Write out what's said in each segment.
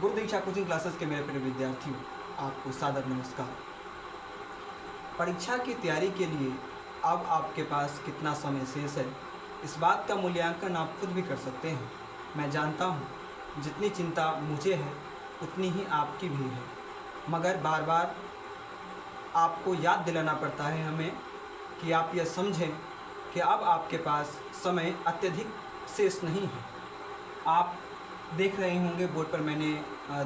गुरु दीक्षा coaching classes के मेरे प्रिय विद्यार्थियों, आपको सादर नमस्कार। परीक्षा की तैयारी के लिए अब आपके पास कितना समय शेष है, इस बात का मूल्यांकन आप खुद भी कर सकते हैं। मैं जानता हूँ जितनी चिंता मुझे है उतनी ही आपकी भी है, मगर बार बार आपको याद दिलाना पड़ता है हमें कि आप यह समझें कि अब आपके पास समय अत्यधिक शेष नहीं है। आप देख रहे होंगे बोर्ड पर मैंने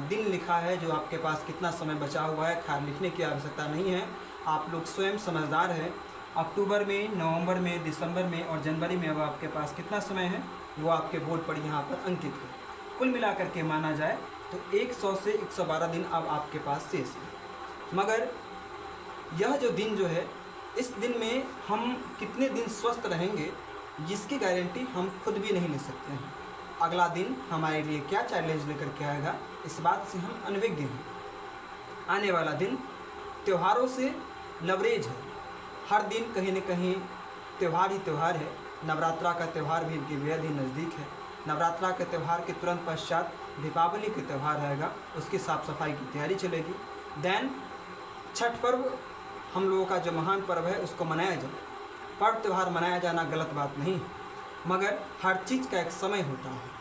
दिन लिखा है, जो आपके पास कितना समय बचा हुआ है। खैर, लिखने की आवश्यकता नहीं है, आप लोग स्वयं समझदार हैं। अक्टूबर में, नवंबर में, दिसंबर में और जनवरी में अब आपके पास कितना समय है वो आपके बोर्ड पर यहाँ पर अंकित है। कुल मिलाकर के माना जाए तो 100 से 112 दिन अब आपके पास शेष है। मगर यह जो दिन जो है, इस दिन में हम कितने दिन स्वस्थ रहेंगे जिसकी गारंटी हम खुद भी नहीं ले सकते हैं। अगला दिन हमारे लिए क्या चैलेंज लेकर के आएगा, इस बात से हम अनभिज्ञ हैं। आने वाला दिन त्योहारों से लवरेज है। हर दिन कहीं न कहीं त्यौहार ही त्यौहार है। नवरात्रा का त्यौहार भी इनके बेहद ही नज़दीक है। नवरात्रा के त्यौहार के तुरंत पश्चात दीपावली के त्यौहार आएगा, उसकी साफ़ सफाई की तैयारी चलेगी। देन छठ पर्व हम लोगों का जो महान पर्व है उसको मनाया जाए। पर्व त्यौहार मनाया जाना गलत बात नहीं है, मगर हर चीज़ का एक समय होता है।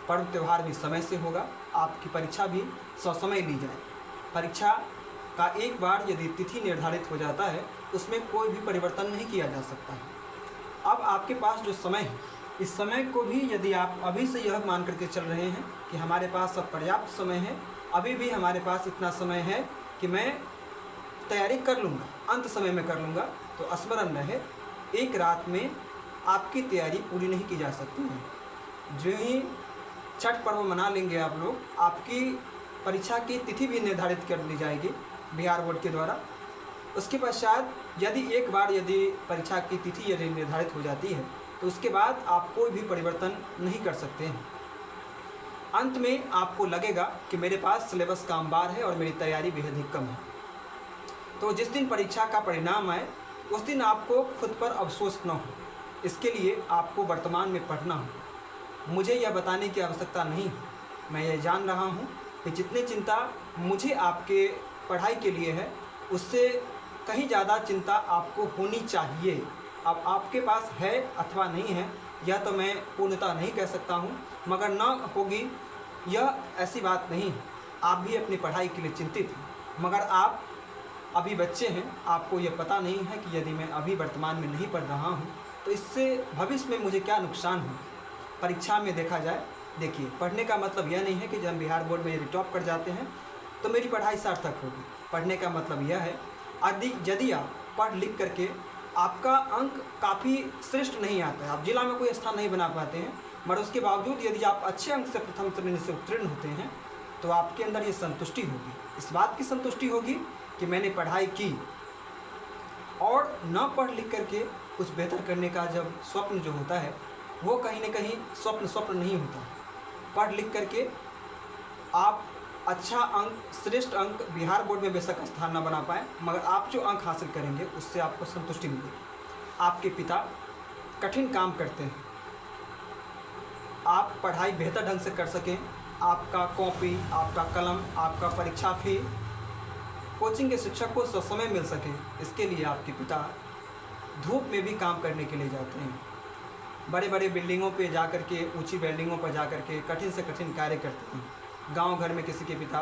पर्व त्यौहार भी समय से होगा, आपकी परीक्षा भी ससमय ली जाए। परीक्षा का एक बार यदि तिथि निर्धारित हो जाता है, उसमें कोई भी परिवर्तन नहीं किया जा सकता है। अब आपके पास जो समय है, इस समय को भी यदि आप अभी से यह मान करके चल रहे हैं कि हमारे पास अब पर्याप्त समय है, अभी भी हमारे पास इतना समय है कि मैं तैयारी कर लूँगा, अंत समय में कर लूँगा, तो स्मरण रहे एक रात में आपकी तैयारी पूरी नहीं की जा सकती है। जो ही छठ पर्व मना लेंगे आप लोग, आपकी परीक्षा की तिथि भी निर्धारित कर दी जाएगी बिहार बोर्ड के द्वारा। उसके पश्चात यदि एक बार यदि परीक्षा की तिथि यदि निर्धारित हो जाती है, तो उसके बाद आप कोई भी परिवर्तन नहीं कर सकते हैं। अंत में आपको लगेगा कि मेरे पास सिलेबस का अंबार है और मेरी तैयारी बेहद ही कम है। तो जिस दिन परीक्षा का परिणाम आए, उस दिन आपको खुद पर अफसोस न हो। इसके लिए आपको वर्तमान में पढ़ना हो। मुझे यह बताने की आवश्यकता नहीं है, मैं यह जान रहा हूँ कि जितनी चिंता मुझे आपके पढ़ाई के लिए है, उससे कहीं ज़्यादा चिंता आपको होनी चाहिए। अब आपके पास है अथवा नहीं है, यह तो मैं पूर्णतः नहीं कह सकता हूँ, मगर न होगी यह ऐसी बात नहीं है। आप भी अपनी पढ़ाई के लिए चिंतित हैं, मगर आप अभी बच्चे हैं। आपको यह पता नहीं है कि यदि मैं अभी वर्तमान में नहीं पढ़ रहा हूँ तो इससे भविष्य में मुझे क्या नुकसान हो। परीक्षा में देखा जाए, देखिए, पढ़ने का मतलब यह नहीं है कि जब हम बिहार बोर्ड में यदि टॉप कर जाते हैं तो मेरी पढ़ाई सार्थक होगी। पढ़ने का मतलब यह है यदि आप पढ़ लिख करके आपका अंक काफ़ी श्रेष्ठ नहीं आता है, आप जिला में कोई स्थान नहीं बना पाते हैं, मगर उसके बावजूद यदि आप अच्छे अंक से प्रथम श्रेणी से उत्तीर्ण होते हैं, तो आपके अंदर ये संतुष्टि होगी। इस बात की संतुष्टि होगी कि मैंने पढ़ाई की। और न पढ़ लिख करके कुछ बेहतर करने का जब स्वप्न जो होता है, वो कहीं न कहीं स्वप्न नहीं होता। पढ़ लिख करके आप अच्छा अंक, श्रेष्ठ अंक बिहार बोर्ड में बेशक स्थान न बना पाए, मगर आप जो अंक हासिल करेंगे उससे आपको संतुष्टि मिलेगी। आपके पिता कठिन काम करते हैं, आप पढ़ाई बेहतर ढंग से कर सकें, आपका कॉपी, आपका कलम, आपका परीक्षा फी, कोचिंग के शिक्षक को ससमय मिल सके, इसके लिए आपके पिता धूप में भी काम करने के लिए जाते हैं। बड़े बड़े बिल्डिंगों पे जा कर के, ऊंची बिल्डिंगों पर जा कर के कठिन से कठिन कार्य करते हैं। गांव घर में किसी के पिता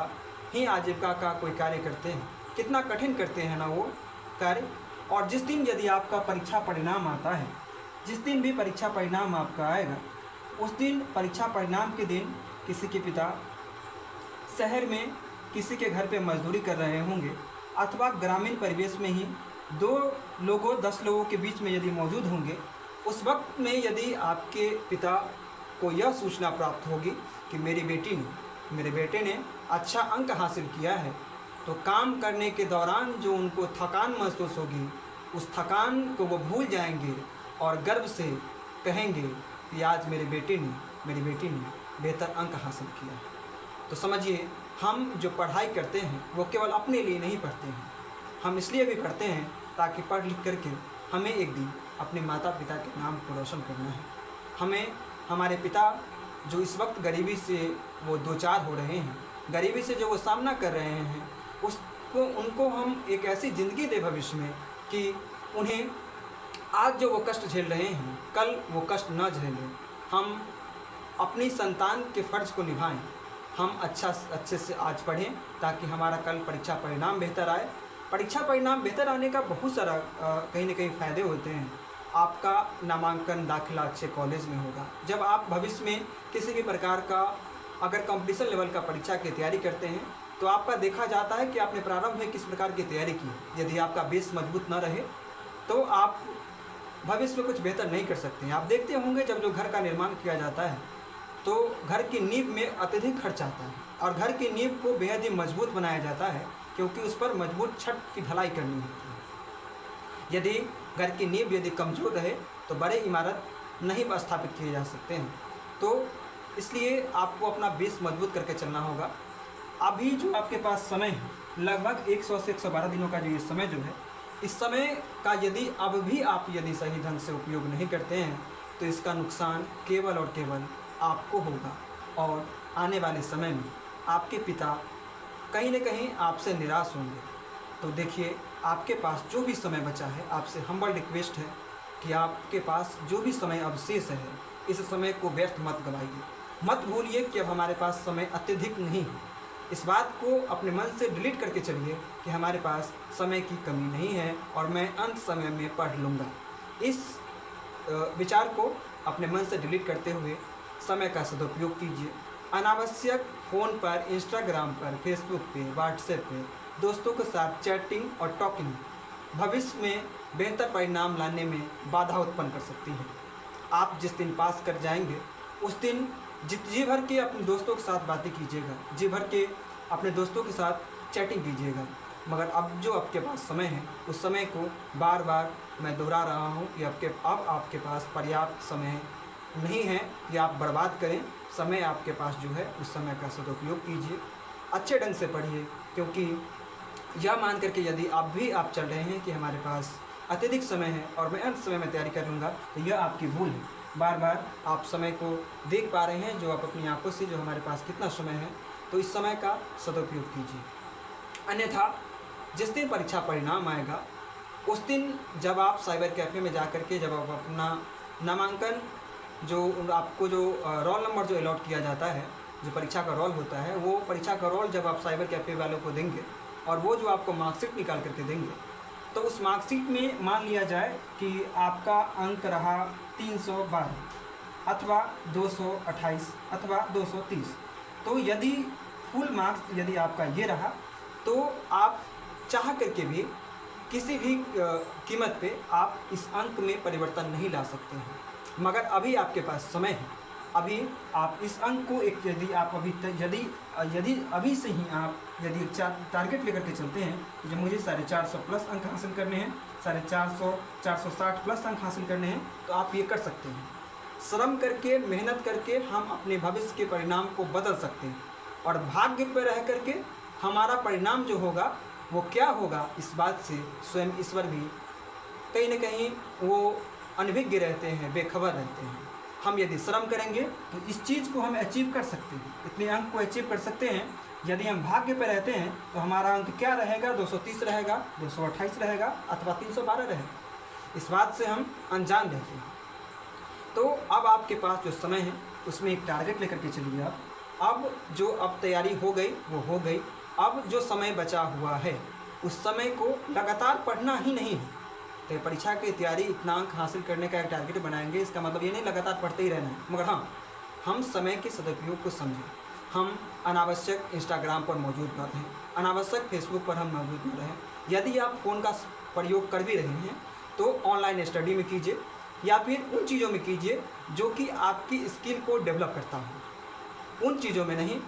ही आजीविका का कोई कार्य करते हैं, कितना कठिन करते हैं ना वो कार्य। और जिस दिन यदि आपका परीक्षा परिणाम आता है, जिस दिन भी परीक्षा परिणाम आपका आएगा, उस दिन परीक्षा परिणाम के दिन किसी के पिता शहर में किसी के घर पे मजदूरी कर रहे होंगे, अथवा ग्रामीण परिवेश में ही 2 लोगों 10 लोगों के बीच में यदि मौजूद होंगे, उस वक्त में यदि आपके पिता को यह सूचना प्राप्त होगी कि मेरे बेटे ने अच्छा अंक हासिल किया है, तो काम करने के दौरान जो उनको थकान महसूस होगी, उस थकान को वो भूल जाएंगे और गर्व से कहेंगे कि आज मेरी बेटी ने बेहतर अंक हासिल किया है। तो समझिए, हम जो पढ़ाई करते हैं वो केवल अपने लिए नहीं पढ़ते हैं, हम इसलिए भी पढ़ते हैं ताकि पढ़ लिख करके हमें एक दिन अपने माता पिता के नाम को रोशन करना है। हमें हमारे पिता जो इस वक्त गरीबी से वो दो चार हो रहे हैं, गरीबी से जो वो सामना कर रहे हैं उसको उनको हम एक ऐसी ज़िंदगी दें भविष्य में कि उन्हें आज जो वो कष्ट झेल रहे हैं कल वो कष्ट न झेलें। हम अपनी संतान के फ़र्ज़ को निभाएं। हम अच्छे से आज पढ़ें ताकि हमारा कल परीक्षा परिणाम बेहतर आए। परीक्षा परिणाम बेहतर आने का बहुत सारा कहीं न कहीं फ़ायदे होते हैं। आपका नामांकन दाखिला अच्छे कॉलेज में होगा। जब आप भविष्य में किसी भी प्रकार का अगर कंपटीशन लेवल का परीक्षा की तैयारी करते हैं तो आपका देखा जाता है कि आपने प्रारंभ में किस प्रकार की तैयारी की। यदि आपका बेस मजबूत न रहे तो आप भविष्य में कुछ बेहतर नहीं कर सकते हैं। आप देखते होंगे जब जो घर का निर्माण किया जाता है तो घर की नींव में अत्यधिक खर्च आता है और घर की नींव को बेहद ही मजबूत बनाया जाता है क्योंकि उस पर मजबूत छत की ढलाई करनी होती है। यदि घर की नींव यदि कमज़ोर रहे तो बड़े इमारत नहीं स्थापित किए जा सकते हैं। तो इसलिए आपको अपना बेस मजबूत करके चलना होगा। अभी जो आपके पास समय है लगभग 100 से 112 दिनों का जो ये समय जो है, इस समय का यदि अब भी आप यदि सही ढंग से उपयोग नहीं करते हैं तो इसका नुकसान केवल और केवल आपको होगा और आने वाले समय में आपके पिता कहीं न कहीं आपसे निराश होंगे। तो देखिए, आपके पास जो भी समय बचा है, आपसे हम्बल रिक्वेस्ट है कि आपके पास जो भी समय अवशेष है इस समय को व्यर्थ मत गवाइए। मत भूलिए कि अब हमारे पास समय अत्यधिक नहीं है। इस बात को अपने मन से डिलीट करके चलिए कि हमारे पास समय की कमी नहीं है और मैं अंत समय में पढ़ लूँगा। इस विचार को अपने मन से डिलीट करते हुए समय का सदुपयोग कीजिए। अनावश्यक फ़ोन पर, इंस्टाग्राम पर, फेसबुक पे, व्हाट्सएप पे दोस्तों के साथ चैटिंग और टॉकिंग भविष्य में बेहतर परिणाम लाने में बाधा उत्पन्न कर सकती है। आप जिस दिन पास कर जाएंगे उस दिन जी भर के अपने दोस्तों के साथ बातें कीजिएगा, जी भर के अपने दोस्तों के साथ चैटिंग कीजिएगा। मगर अब जो आपके पास समय है उस समय को बार बार मैं दोहरा रहा हूँ कि अब आपके पास पर्याप्त समय नहीं है कि आप बर्बाद करें। समय आपके पास जो है उस समय का सदुपयोग कीजिए, अच्छे ढंग से पढ़िए, क्योंकि यह मान करके यदि आप चल रहे हैं कि हमारे पास अत्यधिक समय है और मैं अंत समय में तैयारी कर लूँगा तो यह आपकी भूल है। बार बार आप समय को देख पा रहे हैं जो आप अपनी आंखों से जो हमारे पास कितना समय है, तो इस समय का सदुपयोग कीजिए। अन्यथा जिस दिन परीक्षा परिणाम आएगा उस दिन जब आप साइबर कैफ़े में जा कर के जब आप अपना नामांकन जो आपको जो रोल नंबर जो अलॉट किया जाता है, जो परीक्षा का रोल होता है, वो परीक्षा का रोल जब आप साइबर कैफ़े वालों को देंगे और वो जो आपको मार्कशीट निकाल करके देंगे तो उस मार्कशीट में मान लिया जाए कि आपका अंक रहा 312 अथवा 228 अथवा 230, तो यदि फुल मार्क्स यदि आपका ये रहा तो आप चाह करके भी किसी भी कीमत पे आप इस अंक में परिवर्तन नहीं ला सकते हैं। मगर अभी आपके पास समय है, अभी आप इस अंक को एक यदि अभी से ही आप यदि टारगेट लेकर के चलते हैं जो मुझे 450 प्लस अंक हासिल करने हैं, 450 460 प्लस अंक हासिल करने हैं, तो आप ये कर सकते हैं। श्रम करके, मेहनत करके हम अपने भविष्य के परिणाम को बदल सकते हैं और भाग्य पर रह करके हमारा परिणाम जो होगा वो क्या होगा इस बात से स्वयं ईश्वर भी कहीं न कहीं वो अनभिज्ञ रहते हैं, बेखबर रहते हैं। हम यदि श्रम करेंगे तो इस चीज़ को हम अचीव कर सकते हैं, इतने अंक को अचीव कर सकते हैं। यदि हम भाग्य पर रहते हैं तो हमारा अंक क्या रहेगा, 230 रहेगा, 228 रहेगा अथवा 312 रहेगा। इस बात से हम अनजान रहते हैं। तो अब आपके पास जो समय है उसमें एक टारगेट लेकर के चलिए आप। अब जो तैयारी हो गई वो हो गई। अब जो समय बचा हुआ है उस समय को लगातार पढ़ना ही नहीं है। तो परीक्षा की तैयारी इतना अंक हासिल करने का एक टारगेट बनाएंगे, इसका मतलब ये नहीं लगातार पढ़ते ही रहना है, मगर हाँ, हम समय के सदुपयोग को समझें। हम अनावश्यक इंस्टाग्राम पर मौजूद न रहें, अनावश्यक फेसबुक पर हम मौजूद न रहें। यदि आप फ़ोन का प्रयोग कर भी रहे हैं तो ऑनलाइन स्टडी में कीजिए या फिर उन चीज़ों में कीजिए जो कि आपकी स्किल को डेवलप करता हो। उन चीज़ों में नहीं।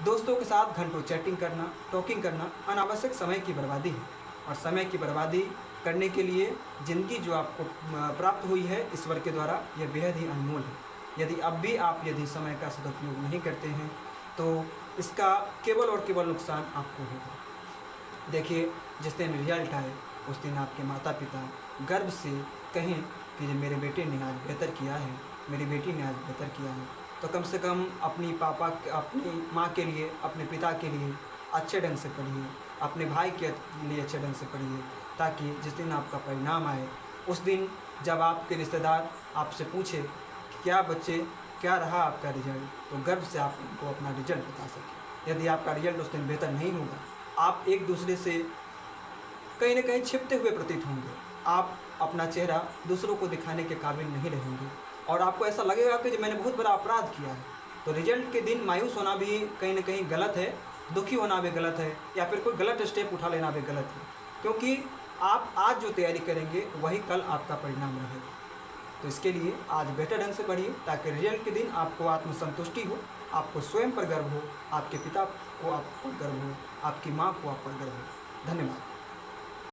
दोस्तों के साथ घंटों चैटिंग करना, टॉकिंग करना अनावश्यक समय की बर्बादी है और समय की बर्बादी करने के लिए ज़िंदगी जो आपको प्राप्त हुई है ईश्वर के द्वारा, यह बेहद ही अनमोल है। यदि अब भी आप यदि समय का सदुपयोग नहीं करते हैं तो इसका केवल और केवल नुकसान आपको होगा। देखिए, जिस दिन रिजल्ट आए उस दिन आपके माता पिता गर्व से कहें कि मेरे बेटे ने आज बेहतर किया है, मेरी बेटी ने आज बेहतर किया है, तो कम से कम अपनी अपनी माँ के लिए, अपने पिता के लिए अच्छे ढंग से पढ़िए, अपने भाई के लिए अच्छे ढंग से पढ़िए, ताकि जिस दिन आपका परिणाम आए उस दिन जब आपके रिश्तेदार आपसे पूछे क्या बच्चे क्या रहा आपका रिजल्ट, तो गर्व से आप उनको अपना रिजल्ट बता सकें। यदि आपका रिजल्ट उस दिन बेहतर नहीं होगा, आप एक दूसरे से कहीं ना कहीं छिपते हुए प्रतीत होंगे। आप अपना चेहरा दूसरों को दिखाने के काबिल नहीं रहेंगे और आपको ऐसा लगेगा कि मैंने बहुत बड़ा अपराध किया है। तो रिजल्ट के दिन मायूस होना भी कहीं ना कहीं गलत है, दुखी होना भी गलत है, या फिर कोई गलत स्टेप उठा लेना भी गलत है, क्योंकि आप आज जो तैयारी करेंगे वही कल आपका परिणाम रहेगा। तो इसके लिए आज बेहतर ढंग से पढ़िए ताकि रिजल्ट के दिन आपको आत्मसंतुष्टि हो, आपको स्वयं पर गर्व हो, आपके पिता को आप पर गर्व हो, आपकी माँ को आप पर गर्व हो। धन्यवाद।